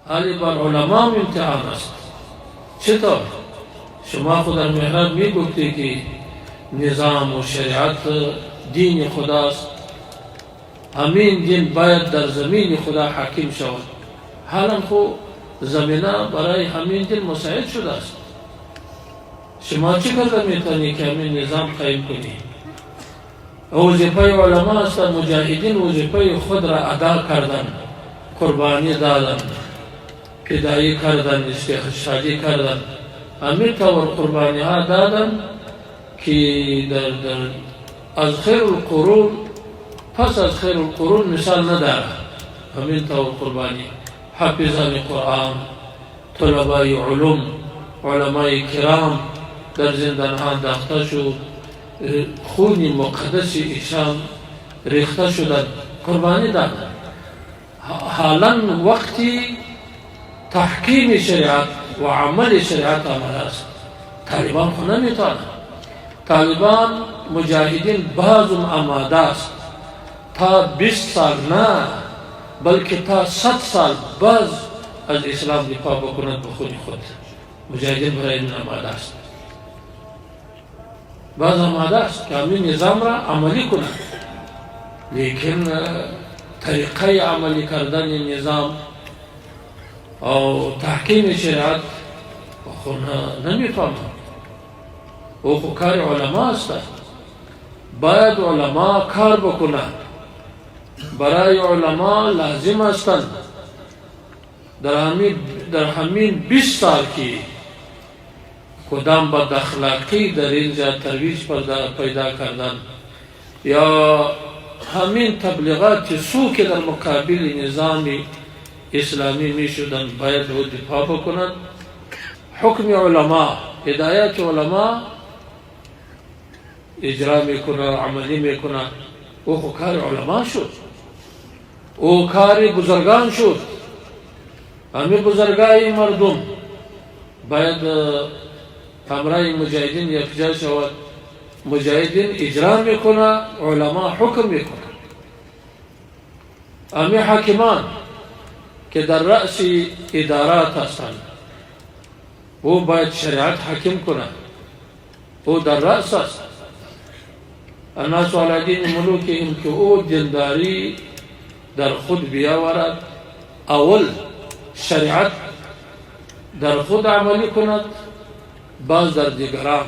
حالی بر علماء امتحان است. چطور؟ شما خود در محراب می گفتی که نظام و شریعت دین خداست، همین دین باید در زمین خدا حاکم شود. حالا خو زمینه برای همین دین مساعد شده است. شما چی کار میتونی که همین نظام قایم کنی؟ وظیفه علما است، مجاهدین وظیفه خود را ادا کردن، قربانی دادن، فدایی کردن، استشهادی کردن، همین طور قربانی ها دادن که از خیر القرون پس از خیر القرون مثال نداره. همین طور قربانی حافظان قرآن، طلبای علوم، علمای کرام در زندان ها انداخته شد، خون مقدس ایشان ریخته شدن، قربانی دادن. حالا وقتی تحکیم شریعت و عمل شریعت آمده است. طالبان خو نمیتونه. طالبان مجاهدین بعضم آماده است تا 20 سال نه بلکه تا 100 سال باز از اسلام دفاع بکنند به خون خود. مجاهدین برای این آماده است. باز آماده است که همین نظام را عملی کنند، لیکن طریقه عملی کردن نظام او تحکیم شریعت خود نمیفهمند. او خو کار علما است. باید علما کار بکنند. برای علما لازم استند در همین 20 سال که کدام بد اخلاقی در اینجا ترویج پیدا کردن یا همین تبلیغات سو که در مقابل نظام اسلامی می شدن باید او دفاع بکنند. حکم علما، هدایت علما اجرا میکنه، عملی میکنه. او خو کار علما شد، او کار بزرگان شد. همین بزرگای مردم باید همراه مجاهدین یکجا شود. مجاهدین اجرا میکنه، علما حکم میکنه. همین حاکمان که در رأس ادارات هستند او باید شریعت حاکم کنه. او در رأس است. الناس علی دین ملوکهم که او دینداری در خود بیاورد، اول شریعت در خود عملی کند، باز در دیگران.